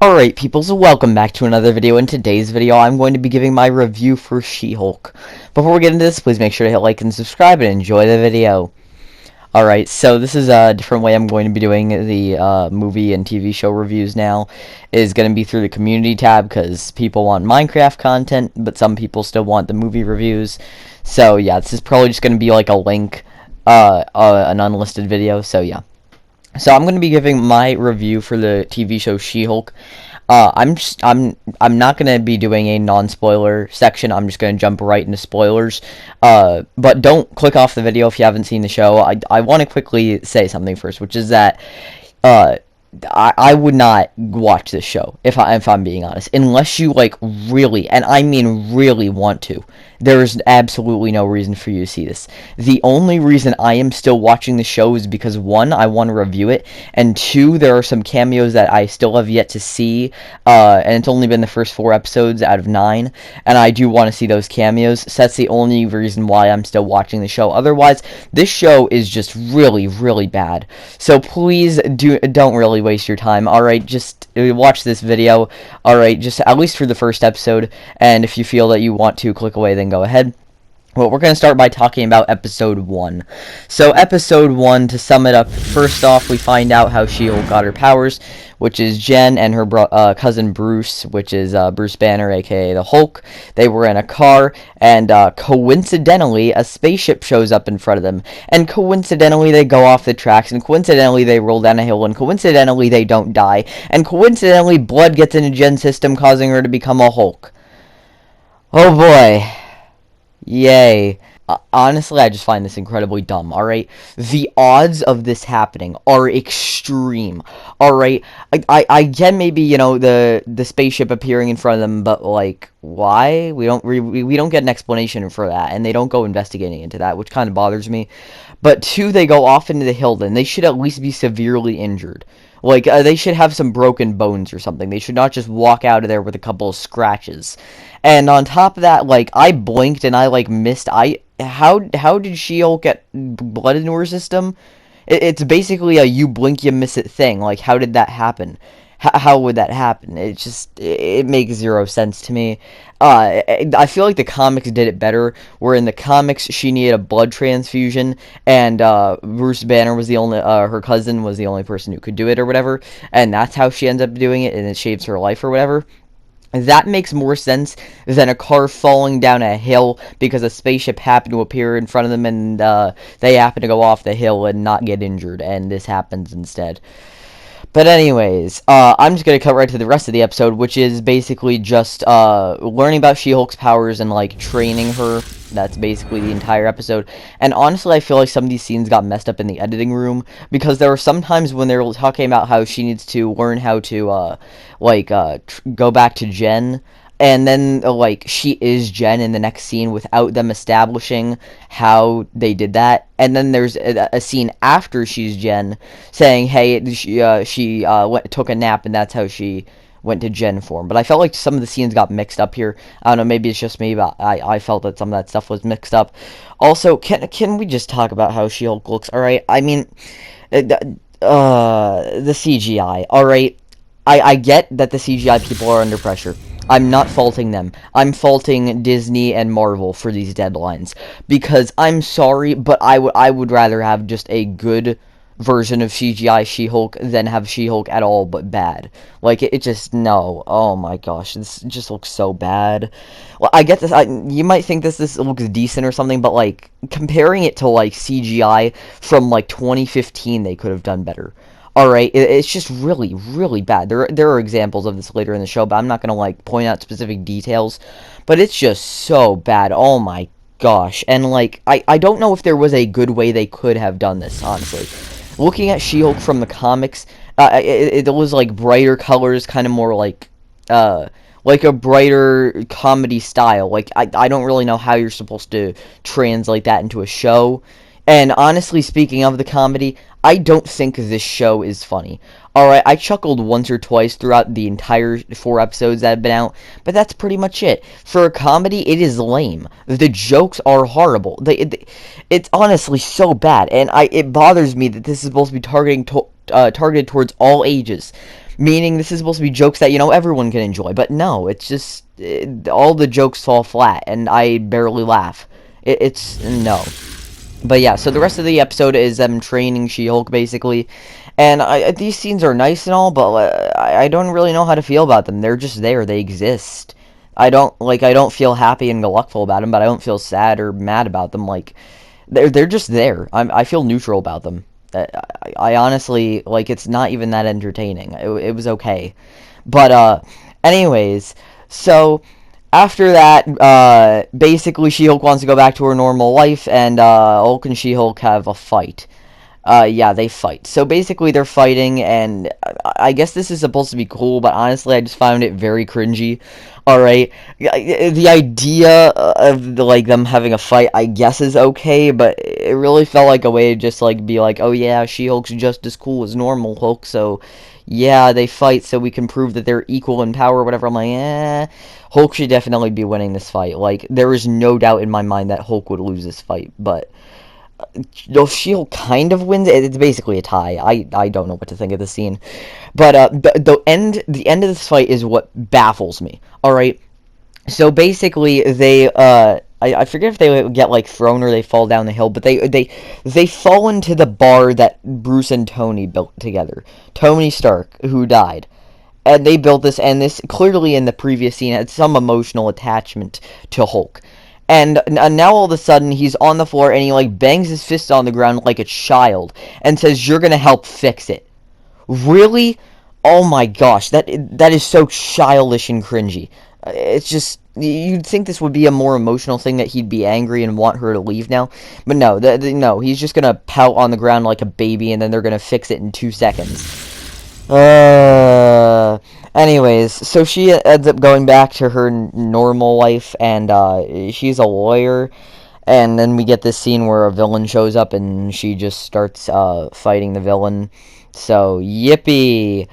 Alright people, so welcome back to another video. In today's video, I'm going to be giving my review for She-Hulk. Before we get into this, please make sure to hit like and subscribe and enjoy the video. Alright, so this is a different way I'm going to be doing the movie and TV show reviews now. Is going to be through the community tab, because people want Minecraft content, but some people still want the movie reviews. So yeah, this is probably just going to be like a link, an unlisted video, so yeah. So I'm going to be giving my review for the TV show She-Hulk. I'm not going to be doing a non-spoiler section. I'm just going to jump right into spoilers. But don't click off the video if you haven't seen the show. I want to quickly say something first, which is that I would not watch this show if I'm being honest, unless you like really, and I mean really want to. There's absolutely no reason for you to see this. The only reason I am still watching the show is because, one, I want to review it, and two, there are some cameos that I still have yet to see, and it's only been the first 4 episodes out of 9, and I do want to see those cameos, so that's the only reason why I'm still watching the show. Otherwise, this show is just really, really bad. So please don't really waste your time. Alright, just watch this video. Alright, just at least for the first episode, and if you feel that you want to click away, then go ahead. Well, we're going to start by talking about Episode 1. So, Episode 1, to sum it up, first off, we find out how She-Hulk got her powers, which is Jen and her cousin Bruce, which is Bruce Banner, aka the Hulk. They were in a car, and coincidentally, a spaceship shows up in front of them. And coincidentally, they go off the tracks, and coincidentally, they roll down a hill, and coincidentally, they don't die. And coincidentally, blood gets into Jen's system, causing her to become a Hulk. Oh boy. Yay. Honestly, I just find this incredibly dumb, alright? The odds of this happening are extreme, alright? I get maybe, you know, the spaceship appearing in front of them, but, like, why? We don't get an explanation for that, and they don't go investigating into that, which kind of bothers me. But, two, they go off into the hill, then they should at least be severely injured. Like, they should have some broken bones or something. They should not just walk out of there with a couple of scratches. And on top of that, like, I blinked and I, like, missed. How did She-Hulk get blood into her system? It's basically a you blink, you miss it thing. Like, how did that happen? How would that happen? It makes zero sense to me. I feel like the comics did it better, where in the comics she needed a blood transfusion, and Bruce Banner was the only, her cousin was the only person who could do it or whatever, and that's how she ends up doing it, and it saves her life or whatever. That makes more sense than a car falling down a hill because a spaceship happened to appear in front of them, and they happen to go off the hill and not get injured, and this happens instead. But anyways, I'm just going to cut right to the rest of the episode, which is basically just learning about She-Hulk's powers and, like, training her. That's basically the entire episode. And honestly, I feel like some of these scenes got messed up in the editing room, because there were some times when they were talking about how she needs to learn how to, go back to Jen, and then, like, she is Jen in the next scene without them establishing how they did that. And then there's a scene after she's Jen saying, hey, she took a nap, and that's how she went to Jen form. But I felt like some of the scenes got mixed up here. I don't know, maybe it's just me, but I felt that some of that stuff was mixed up. Also, can we just talk about how She-Hulk looks? Alright, I mean, the CGI, alright? I get that the CGI people are under pressure. I'm not faulting them. I'm faulting Disney and Marvel for these deadlines. Because, I'm sorry, but I would rather have just a good version of CGI She-Hulk than have She-Hulk at all but bad. Like, it just, no. Oh my gosh, this just looks so bad. Well, I get this, you might think this looks decent or something, but, like, comparing it to, like, CGI from, like, 2015, they could have done better. Alright, it's just really, really bad. There are examples of this later in the show, but I'm not going to, like, point out specific details. But it's just so bad. Oh my gosh. And, like, I don't know if there was a good way they could have done this, honestly. Looking at She-Hulk from the comics, it was, like, brighter colors, kind of more like a brighter comedy style. Like, I don't really know how you're supposed to translate that into a show. And honestly, speaking of the comedy, I don't think this show is funny. Alright, I chuckled once or twice throughout the entire 4 episodes that have been out, but that's pretty much it. For a comedy, it is lame. The jokes are horrible. It's honestly so bad, and it bothers me that this is supposed to be targeted towards all ages. meaning this is supposed to be jokes that, you know, everyone can enjoy. But no, it's just, all the jokes fall flat, and I barely laugh. It's, no. But yeah, so the rest of the episode is them training She-Hulk, basically. And these scenes are nice and all, but I don't really know how to feel about them. They're just there. They exist. I don't feel happy and delightful about them, but I don't feel sad or mad about them. Like, they're just there. I feel neutral about them. I honestly, like, it's not even that entertaining. It was okay. But, anyways, so after that, basically She-Hulk wants to go back to her normal life, and Hulk and She-Hulk have a fight. Yeah, they fight. So basically they're fighting, and I guess this is supposed to be cool, but honestly I just found it very cringy. Alright, the idea of like them having a fight, I guess, is okay, but it really felt like a way to just like be like, oh yeah, She-Hulk's just as cool as normal Hulk, so yeah, they fight so we can prove that they're equal in power or whatever. I'm like, Hulk should definitely be winning this fight. Like, there is no doubt in my mind that Hulk would lose this fight, but though Shield kind of wins, it's basically a tie. I don't know what to think of the scene, but the end of this fight is what baffles me. All right, so basically they I forget if they get like thrown or they fall down the hill, but they fall into the bar that Bruce and Tony built together. Tony Stark, who died. And they built this, and this clearly in the previous scene had some emotional attachment to Hulk. And now all of a sudden he's on the floor and he like bangs his fist on the ground like a child and says, "You're gonna help fix it." Really? Oh my gosh, that is so childish and cringy. It's just, you'd think this would be a more emotional thing, that he'd be angry and want her to leave now, but no, no, he's just gonna pout on the ground like a baby, and then they're gonna fix it in 2 seconds. Anyways, so she ends up going back to her normal life, and she's a lawyer, and then we get this scene where a villain shows up, and she just starts fighting the villain. So, yippee!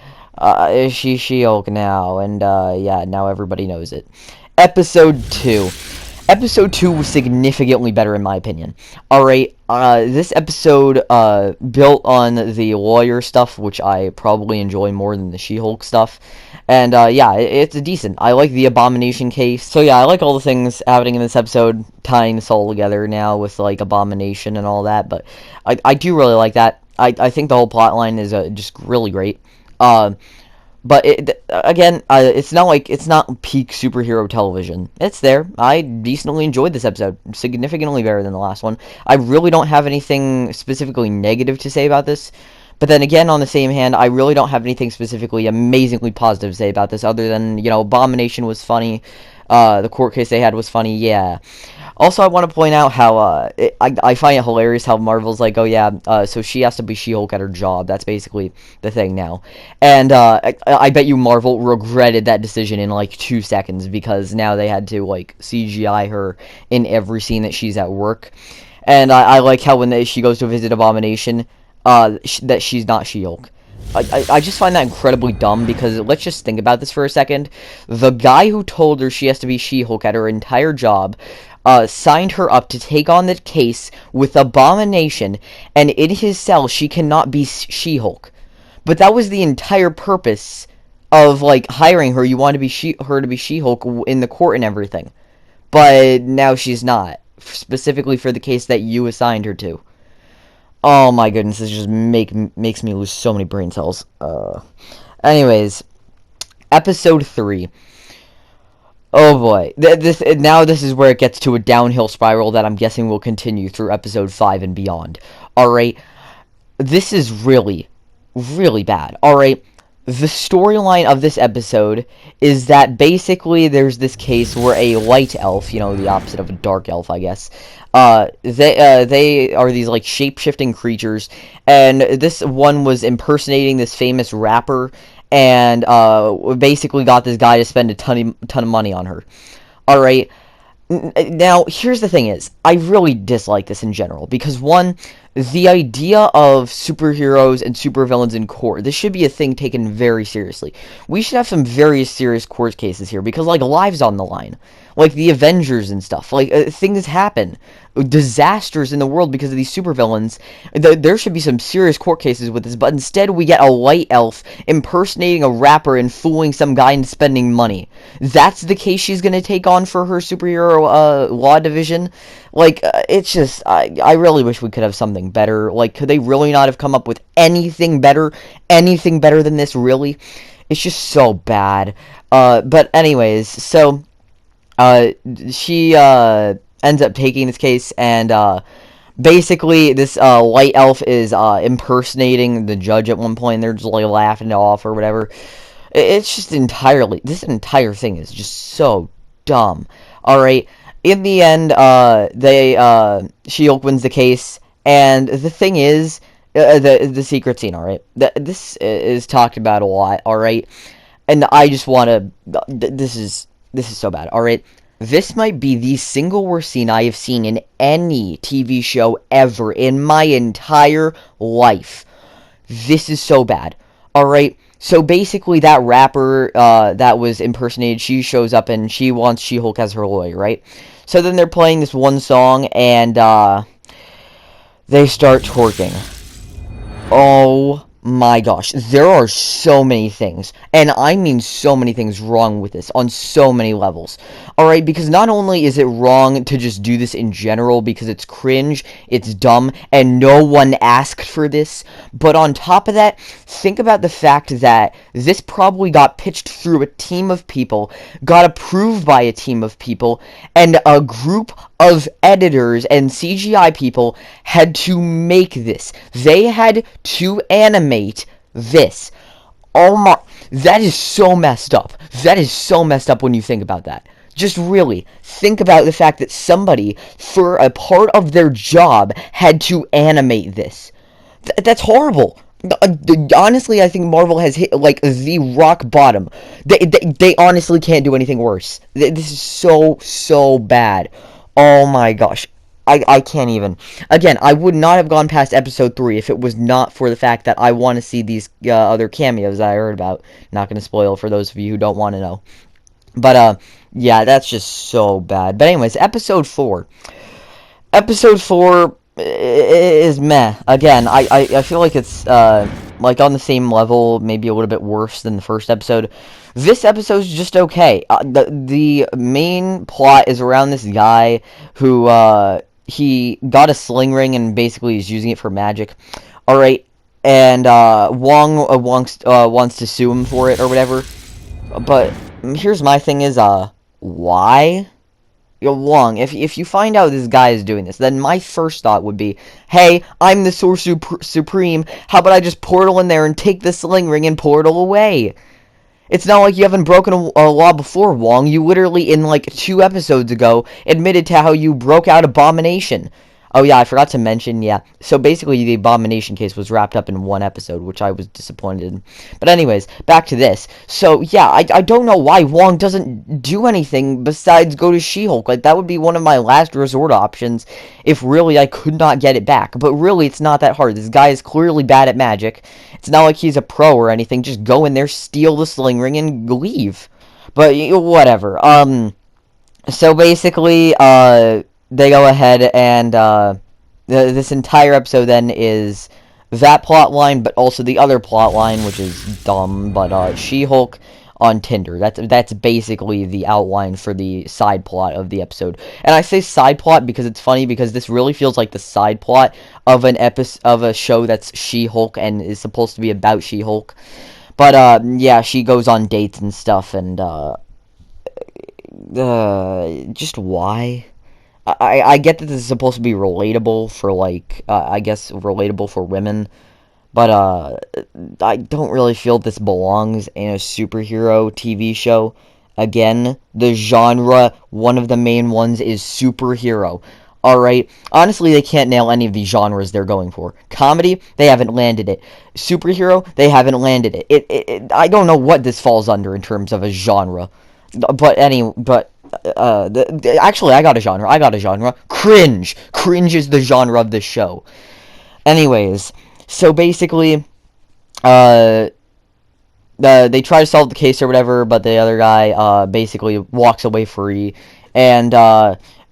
She's She-Hulk now, and yeah, now everybody knows it. Episode 2. Episode 2 was significantly better in my opinion. Alright, this episode built on the lawyer stuff, which I probably enjoy more than the She-Hulk stuff. And yeah, it's decent. I like the Abomination case. So yeah, I like all the things happening in this episode, tying this all together now with like Abomination and all that. But I do really like that. I think the whole plot line is just really great. But again, it's not peak superhero television. It's there. I decently enjoyed this episode, significantly better than the last one. I really don't have anything specifically negative to say about this. But then again, on the same hand, I really don't have anything specifically amazingly positive to say about this, other than, you know, Abomination was funny. The court case they had was funny, yeah. Also, I want to point out how, I find it hilarious how Marvel's like, oh yeah, so she has to be She-Hulk at her job. That's basically the thing now. And, I bet you Marvel regretted that decision in, like, 2 seconds, because now they had to, like, CGI her in every scene that she's at work. And I like how when she goes to visit Abomination, that she's not She-Hulk. I just find that incredibly dumb, because let's just think about this for a second. The guy who told her she has to be She-Hulk at her entire job signed her up to take on the case with Abomination, and in his cell she cannot be She-Hulk. But that was the entire purpose of, like, hiring her. You want to be her to be She-Hulk in the court and everything. But now she's not, specifically for the case that you assigned her to. Oh my goodness, this just makes me lose so many brain cells. Anyways, episode 3. Oh boy, this is where it gets to a downhill spiral that I'm guessing will continue through episode 5 and beyond. Alright, this is really, really bad. Alright, the storyline of this episode is that basically there's this case where a light elf, you know, the opposite of a dark elf, I guess, they are these, like, shape-shifting creatures, and this one was impersonating this famous rapper, and basically got this guy to spend a ton of money on her. Alright, now, here's the thing is, I really dislike this in general, because one, the idea of superheroes and supervillains in court, this should be a thing taken very seriously. We should have some very serious court cases here, because, like, lives on the line. Like, the Avengers and stuff. Like, things happen. Disasters in the world because of these supervillains. There should be some serious court cases with this, but instead we get a white elf impersonating a rapper and fooling some guy into spending money. That's the case she's gonna take on for her superhero, law division? Like, it's just, I really wish we could have something better. Like, could they really not have come up with anything better? Anything better than this, really? It's just so bad. But anyways, so, she, ends up taking this case, and, basically, this, white elf is, impersonating the judge at one point, and they're just, like, laughing it off or whatever. It's just entirely, this entire thing is just so dumb. Alright, in the end, She-Hulk wins the case, and the thing is, the secret scene, alright? This is talked about a lot, alright? And I just want to, this is so bad, alright? This might be the single worst scene I have seen in any TV show ever in my entire life. This is so bad, alright? So basically, that rapper that was impersonated, she shows up and she wants She-Hulk as her lawyer, right? So then they're playing this one song, and they start twerking. Oh my gosh, there are so many things, and I mean so many things wrong with this on so many levels. Alright, because not only is it wrong to just do this in general because it's cringe, it's dumb, and no one asked for this, but on top of that, think about the fact that this probably got pitched through a team of people, got approved by a team of people, and a group of editors and CGI people had to make this. They had to animate this. Oh my, that is so messed up. That is so messed up when you think about that. Just really think about the fact that somebody, for a part of their job, had to animate this. That's horrible. Honestly, I think Marvel has hit, like, the rock bottom. They honestly can't do anything worse. This is so bad. Oh my gosh. I can't even. Again, I would not have gone past episode 3 if it was not for the fact that I want to see these other cameos that I heard about. Not going to spoil for those of you who don't want to know. But, yeah, that's just so bad. But anyways, episode 4. Episode 4 is meh. Again, I feel like it's, like, on the same level, maybe a little bit worse than the first episode. This episode's just okay. The main plot is around this guy who, he got a sling ring and basically is using it for magic. Alright, and, Wong wants to sue him for it or whatever. But here's my thing is, why? Wong, if you find out this guy is doing this, then my first thought would be, hey, I'm the Sorcerer Supreme, how about I just portal in there and take the sling ring and portal away? It's not like you haven't broken a law before, Wong. You literally, in like 2 episodes ago, admitted to how you broke out Abomination. Oh yeah, I forgot to mention, yeah. So basically, the Abomination case was wrapped up in 1 episode, which I was disappointed in. But anyways, back to this. So yeah, I don't know why Wong doesn't do anything besides go to She-Hulk. Like, that would be one of my last resort options if really I could not get it back. But really, it's not that hard. This guy is clearly bad at magic. It's not like he's a pro or anything. Just go in there, steal the sling ring, and leave. But whatever. So basically, they go ahead and, this entire episode then is that plot line, but also the other plot line, which is dumb, but, She-Hulk on Tinder. That's basically the outline for the side plot of the episode. And I say side plot because it's funny, because this really feels like the side plot of an episode of a show that's She-Hulk and is supposed to be about She-Hulk. But, yeah, she goes on dates and stuff, and, just why? I get that this is supposed to be relatable for, like, I guess relatable for women, but, I don't really feel this belongs in a superhero TV show. Again, the genre, one of the main ones is superhero. Alright, honestly, they can't nail any of the genres they're going for. Comedy, they haven't landed it. Superhero, they haven't landed it. I don't know what this falls under in terms of a genre. Actually, I got a genre. Cringe. Cringe is the genre of this show. Anyways, so basically, uh, they try to solve the case or whatever, but the other guy basically walks away free. And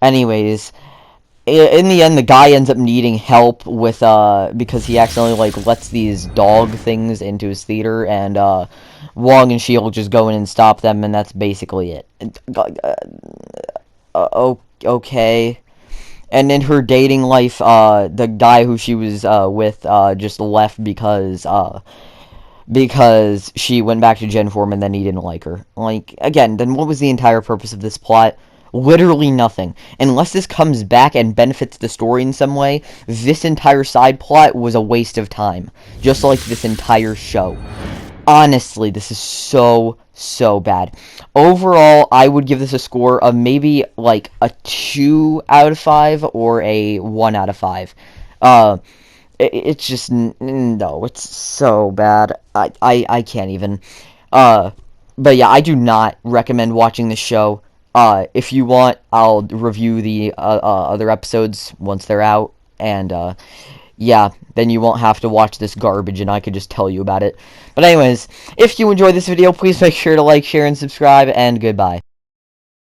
anyways, in the end, the guy ends up needing help with because he accidentally like lets these dog things into his theater, and Wong and Shield just go in and stop them, and that's basically it. Okay. And in her dating life, the guy who she was with just left because she went back to Gen Form and then he didn't like her. Like, again, then what was the entire purpose of this plot? Literally nothing. Unless this comes back and benefits the story in some way, this entire side plot was a waste of time. Just like this entire show. Honestly, this is so bad. Overall, I would give this a score of maybe like a 2 out of 5 or a 1 out of 5. It's just no, it's so bad. I can't even. But yeah, I do not recommend watching this show. If you want, I'll review the other episodes once they're out, and yeah, then you won't have to watch this garbage, and I could just tell you about it. But anyways, if you enjoyed this video, please make sure to like, share, and subscribe, and goodbye.